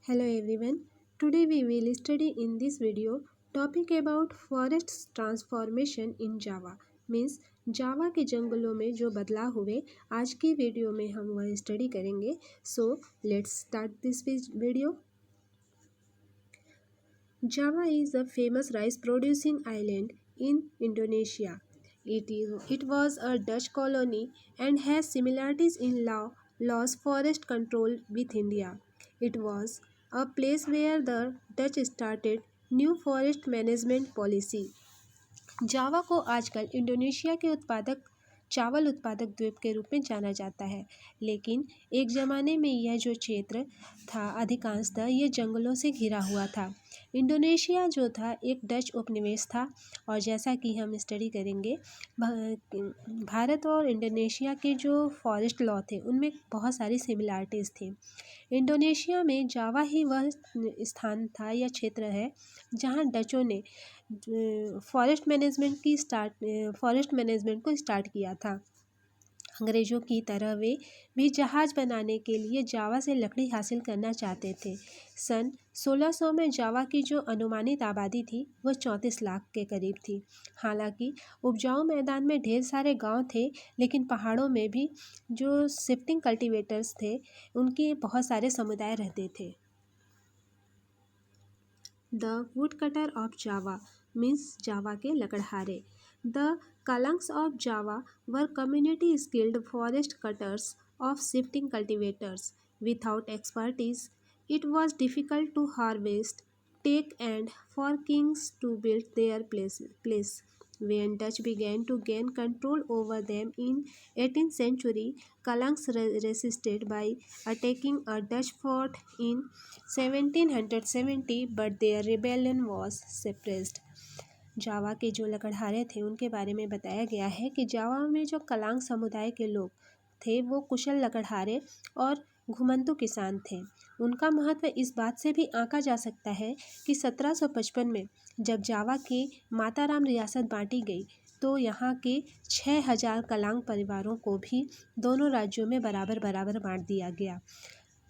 Hello everyone. Today we will study in this video topic about forest transformation in Java. Means Java के जंगलों में जो बदलाव हुए आज की वीडियो में हम वह स्टडी करेंगे. So let's start this video. Java is a famous rice producing island in Indonesia. It was a Dutch colony and has similarities in laws forest control with India. It was a place where the Dutch started new forest management policy. जावा को आजकल Indonesia के चावल उत्पादक द्वीप के रूप में जाना जाता है, लेकिन एक ज़माने में यह जो क्षेत्र था अधिकांशतः यह जंगलों से घिरा हुआ था. इंडोनेशिया जो था एक डच उपनिवेश था और जैसा कि हम स्टडी करेंगे भारत और इंडोनेशिया के जो फॉरेस्ट लॉ थे उनमें बहुत सारी सिमिलरिटीज़ थी. इंडोनेशिया में जावा ही वह स्थान था या क्षेत्र है जहां डचों ने फॉरेस्ट मैनेजमेंट को स्टार्ट किया था. अंग्रेज़ों की तरह वे भी जहाज़ बनाने के लिए जावा से लकड़ी हासिल करना चाहते थे. सन 1600 में जावा की जो अनुमानित आबादी थी वह 34 लाख के करीब थी. हालांकि उपजाऊ मैदान में ढेर सारे गांव थे, लेकिन पहाड़ों में भी जो शिफ्टिंग कल्टीवेटर्स थे उनके बहुत सारे समुदाय रहते थे. The wood cutter of Java means Java के लकड़हारे. द Kalangs of Java were community skilled forest cutters of shifting cultivators. Without expertise, it was difficult to harvest, take and for kings to build their place. When Dutch began to gain control over them in 18th century, Kalangs resisted by attacking a Dutch fort in 1770, but their rebellion was suppressed. जावा के जो लकड़हारे थे उनके बारे में बताया गया है कि जावा में जो कलांग समुदाय के लोग थे वो कुशल लकड़हारे और घुमंतू किसान थे. उनका महत्व इस बात से भी आंका जा सकता है कि 1755 में जब जावा की माताराम रियासत बांटी गई तो यहाँ के 6000 कलांग परिवारों को भी दोनों राज्यों में बराबर बराबर बांट दिया गया.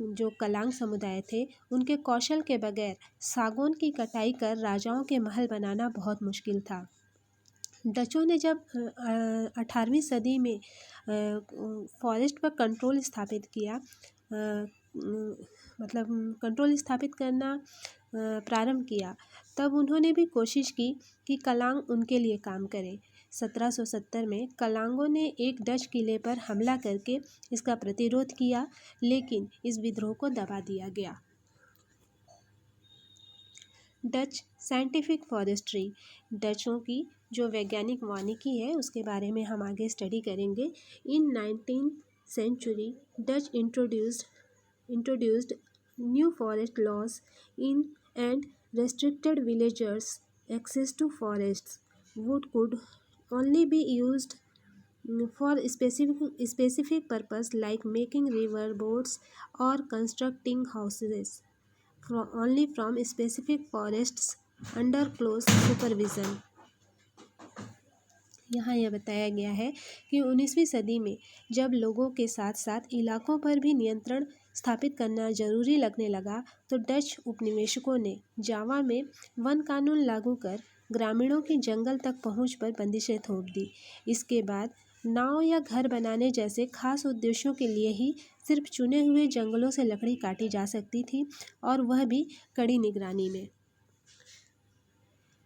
जो कलांग समुदाय थे उनके कौशल के बगैर सागौन की कटाई कर राजाओं के महल बनाना बहुत मुश्किल था. डचों ने जब 18वीं सदी में फॉरेस्ट पर कंट्रोल स्थापित किया कंट्रोल स्थापित करना प्रारंभ किया, तब उन्होंने भी कोशिश की कि कलांग उनके लिए काम करें. 1770 में कलांगों ने एक डच किले पर हमला करके इसका प्रतिरोध किया, लेकिन इस विद्रोह को दबा दिया गया. Dutch scientific forestry. डचों की जो वैज्ञानिक वानिकी है उसके बारे में हम आगे स्टडी करेंगे. इन 19th century Dutch introduced new forest laws in and restricted villagers' access to forests. Wood could only be used for specific purpose like making river boats or constructing houses only from specific forests under close supervision. यहाँ यह बताया गया है कि 19वीं सदी में जब लोगों के साथ साथ इलाकों पर भी नियंत्रण स्थापित करना जरूरी लगने लगा तो डच उपनिवेशकों ने जावा में वन कानून लागू कर ग्रामीणों की जंगल तक पहुंच पर बंदिशें थोप दी. इसके बाद नाव या घर बनाने जैसे खास उद्देश्यों के लिए ही सिर्फ चुने हुए जंगलों से लकड़ी काटी जा सकती थी, और वह भी कड़ी निगरानी में.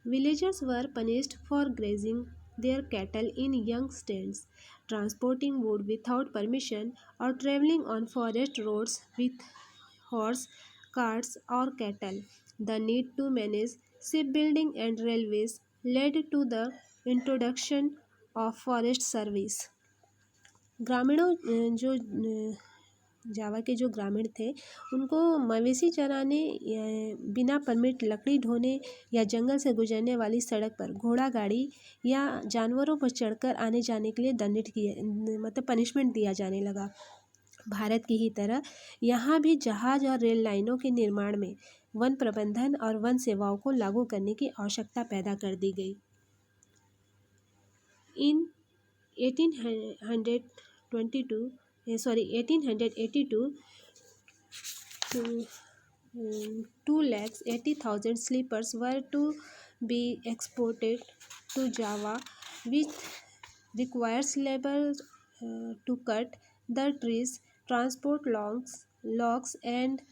Villagers were punished for grazing their cattle in young stands, transporting wood without permission, or traveling on forest roads with horse, carts, or cattle. The need to manage shipbuilding and railways led to the introduction of forest service. ग्रामीणों जो जावा के जो ग्रामीण थे उनको मवेशी चराने बिना परमिट लकड़ी ढोने या जंगल से गुजरने वाली सड़क पर घोड़ा गाड़ी या जानवरों पर चढ़कर आने जाने के लिए पनिशमेंट दिया जाने लगा. भारत की ही तरह यहाँ भी जहाज और रेल लाइनों के निर्माण में वन प्रबंधन और वन सेवाओं को लागू करने की आवश्यकता पैदा कर दी गई. इन 1882 280,000 sleepers were to be exported to Java, which requires labor to cut the trees, transport logs and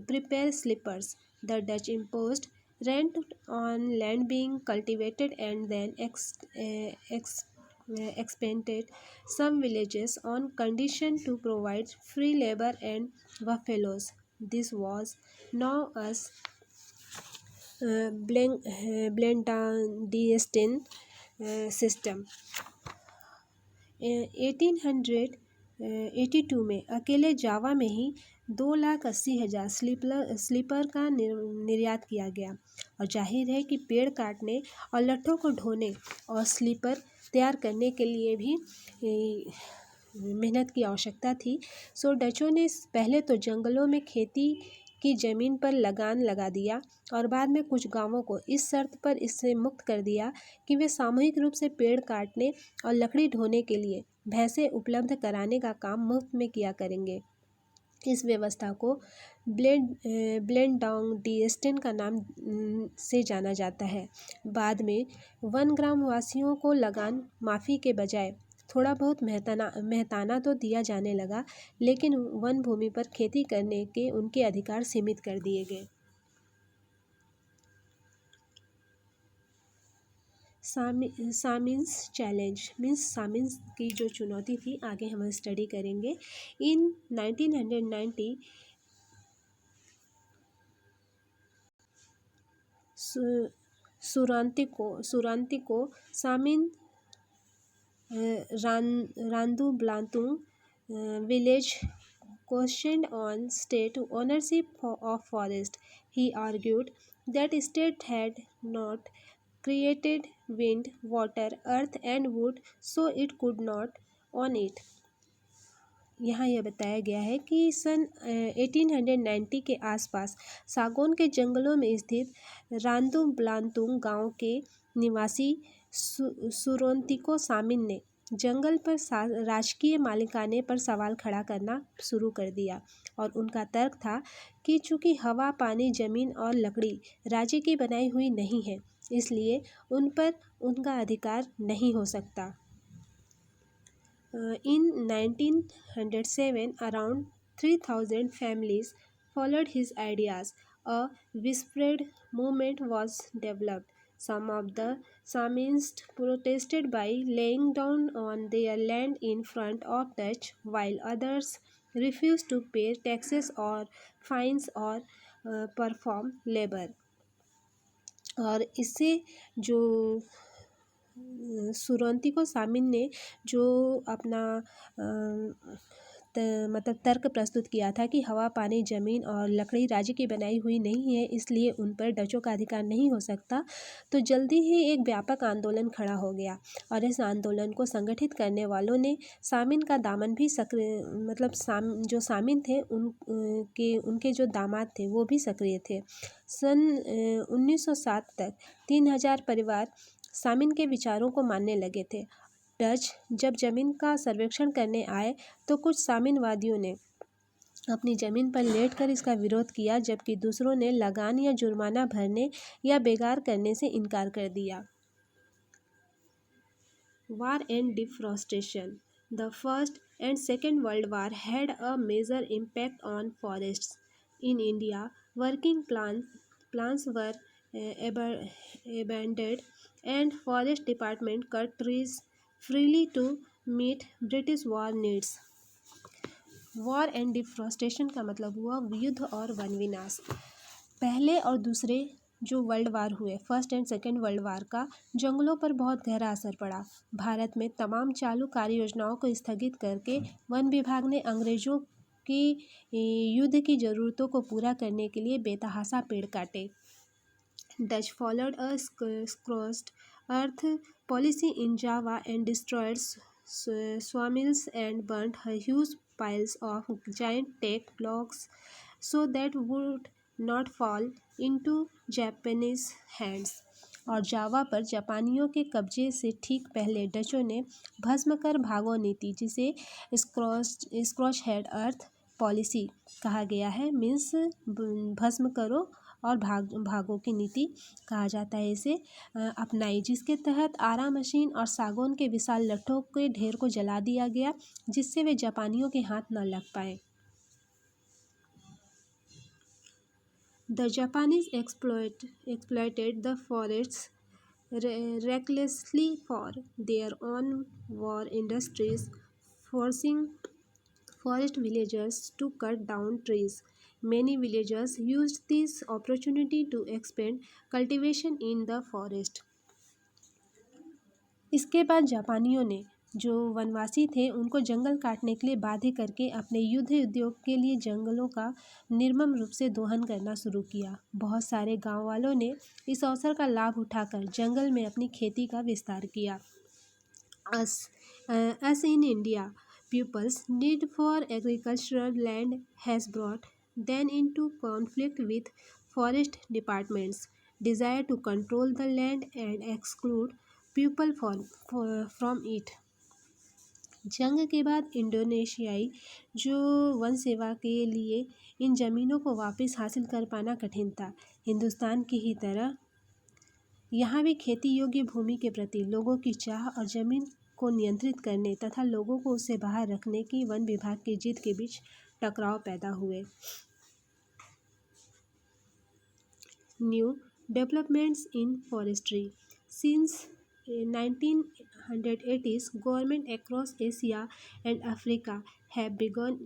prepare sleepers. The Dutch imposed rent on land being cultivated and then expanded some villages on condition to provide free labor and buffaloes. This was known as Blenderstin system. 1882 में अकेले जावा में ही 2,80,000 sleeper का निर्यात किया गया। और जाहिर है कि पेड़ काटने और लट्ठों को ढोने और स्लीपर तैयार करने के लिए भी मेहनत की आवश्यकता थी। सो डचों ने पहले तो जंगलों में खेती की ज़मीन पर लगान लगा दिया और बाद में कुछ गांवों को इस शर्त पर इससे मुक्त कर दिया कि वे सामूहिक रूप से पेड़ काटने और लकड़ी ढोने के लिए भैंसें उपलब्ध कराने का काम मुफ्त में किया करेंगे। इस व्यवस्था को ब्लेंडाउंगडिएस्टेन का नाम से जाना जाता है। बाद में वन ग्रामवासियों को लगान माफ़ी के बजाय थोड़ा बहुत मेहताना तो दिया जाने लगा, लेकिन वन भूमि पर खेती करने के उनके अधिकार सीमित कर दिए गए। सामिन्स चैलेंज मीन्स सामिन्स की जो चुनौती थी, आगे हम स्टडी करेंगे। इन 1990 सुरांतिको सामिन रांदू ब्लांतुंग village questioned on state ownership of forest. He argued that state had not created wind, water, earth and wood, so it could not own it. यहाँ यह बताया गया है कि सन 1890 के आसपास सागौन के जंगलों में स्थित रांदू ब्लांतुंग गांव के निवासी सुरोंतिको सामिन ने जंगल पर राजकीय मालिकाने पर सवाल खड़ा करना शुरू कर दिया। और उनका तर्क था कि चूंकि हवा, पानी, ज़मीन और लकड़ी राज्य की बनाई हुई नहीं है, इसलिए उन पर उनका अधिकार नहीं हो सकता। In 1907, around 3,000 families followed his ideas. A widespread movement was developed. Some of the Samins protested by laying down on their land in front of Dutch, while others refused to pay taxes or fines or perform labor. और इससे जो सुरंतिको सामिन ने जो अपना मतलब तर्क प्रस्तुत किया था कि हवा, पानी, ज़मीन और लकड़ी राज्य की बनाई हुई नहीं है, इसलिए उन पर डचों का अधिकार नहीं हो सकता, तो जल्दी ही एक व्यापक आंदोलन खड़ा हो गया। और इस आंदोलन को संगठित करने वालों ने सामिन का दामन भी सक्रिय मतलब जो सामिन थे उनके जो दामाद थे वो भी सक्रिय थे। सन 1907 तक 3,000 परिवार सामिन के विचारों को मानने लगे थे। डच जब ज़मीन का सर्वेक्षण करने आए तो कुछ सामिनवादियों ने अपनी ज़मीन पर लेटकर इसका विरोध किया, जबकि दूसरों ने लगान या जुर्माना भरने या बेगार करने से इनकार कर दिया। War and deforestation. The First and Second World War had a major impact on forests. In India, working plants were abandoned and forest department cut trees freely to meet British war needs. War and deforestation का मतलब हुआ युद्ध और one विनाश। पहले और दूसरे जो वर्ल्ड वार हुए, first and second world war का जंगलों पर बहुत गहरा असर पड़ा। भारत में तमाम चालू कार्य योजनाओं को स्थगित करके वन विभाग ने अंग्रेज़ों की युद्ध की ज़रूरतों को पूरा करने के लिए बेतहाशा पेड़ काटे। Dutch followed a scorched earth policy in Java and destroyed sawmills and burnt huge piles of giant teak logs so that would not fall into Japanese hands. और जावा पर जापानियों के कब्जे से ठीक पहले डचों ने भस्म कर भागो नीति, जिसे स्क्रॉच हेड अर्थ पॉलिसी कहा गया है, मीन्स भस्म करो और भागो की नीति कहा जाता है इसे, अपनाई, जिसके तहत आरा मशीन और सागौन के विशाल लट्ठों के ढेर को जला दिया गया जिससे वे जापानियों के हाथ न लग पाए। The Japanese exploited the forests recklessly for their own war industries, forcing forest villagers to cut down trees. Many villagers used this opportunity to expand cultivation in the forest. इसके बाद जापानियों ने जो वनवासी थे उनको जंगल काटने के लिए बाध्य करके अपने युद्ध उद्योग के लिए जंगलों का निर्मम रूप से दोहन करना शुरू किया। बहुत सारे गांव वालों ने इस अवसर का लाभ उठाकर जंगल में अपनी खेती का विस्तार किया। As in India, people's need for agricultural land has brought them into conflict with forest departments' desire to control the land and exclude people from it. जंग के बाद इंडोनेशियाई जो वन सेवा के लिए इन जमीनों को वापस हासिल कर पाना कठिन था। हिंदुस्तान की ही तरह यहाँ भी खेती योग्य भूमि के प्रति लोगों की चाह और जमीन को नियंत्रित करने तथा लोगों को उससे बाहर रखने की वन विभाग की जिद के बीच टकराव पैदा हुए। New developments in forestry since 1980s, government across Asia and Africa have begun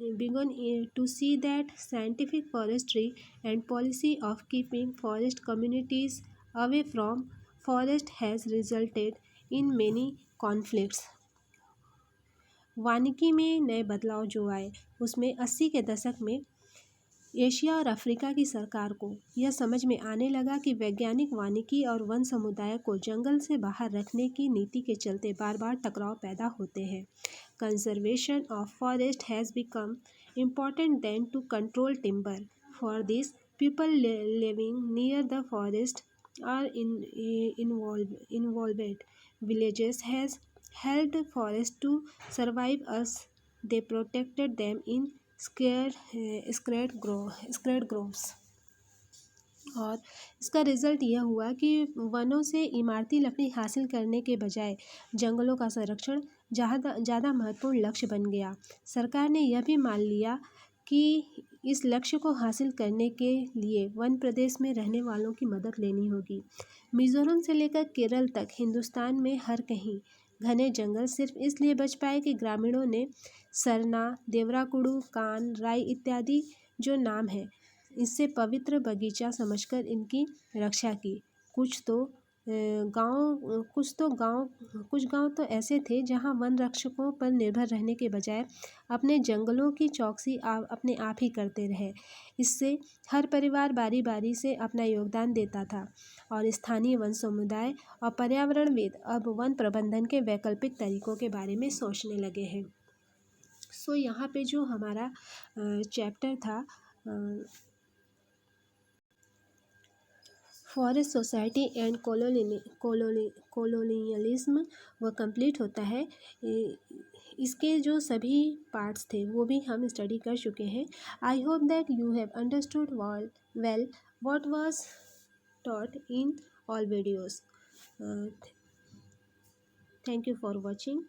to see that scientific forestry and policy of keeping forest communities away from forest has resulted in many conflicts. वानिकी में नए बदलाव जो आए उसमें 80 के दशक में एशिया और अफ्रीका की सरकार को यह समझ में आने लगा कि वैज्ञानिक वानिकी और वन समुदाय को जंगल से बाहर रखने की नीति के चलते बार बार टकराव पैदा होते हैं। Conservation of forest has become important then to control timber. For this people living near the forest are involved. Villages has helped forests to survive as they protected them in scared groves. और इसका result यह हुआ कि वनों से इमारती लकड़ी हासिल करने के बजाय जंगलों का संरक्षण ज़्यादा महत्वपूर्ण लक्ष्य बन गया। सरकार ने यह भी मान लिया कि इस लक्ष्य को हासिल करने के लिए वन प्रदेश में रहने वालों की मदद लेनी होगी। मिज़ोरम से लेकर केरल तक हिंदुस्तान में हर कहीं घने जंगल सिर्फ इसलिए बच पाए कि ग्रामीणों ने सरना, देवराकुडू, कान, राई इत्यादि जो नाम है इससे पवित्र बगीचा समझकर इनकी रक्षा की। कुछ गांव तो ऐसे थे जहां वन रक्षकों पर निर्भर रहने के बजाय अपने जंगलों की चौकसी अपने आप ही करते रहे। इससे हर परिवार बारी बारी से अपना योगदान देता था और स्थानीय वन समुदाय और पर्यावरणविद अब वन प्रबंधन के वैकल्पिक तरीकों के बारे में सोचने लगे हैं। सो यहाँ पे जो हमारा चैप्टर था फॉरेस्ट सोसाइटी एंड कॉलोनियलिज्म वह कंप्लीट होता है। इसके जो सभी पार्ट्स थे वो भी हम स्टडी कर चुके हैं। I hope that you have understood well what was taught in all videos. Thank you for watching.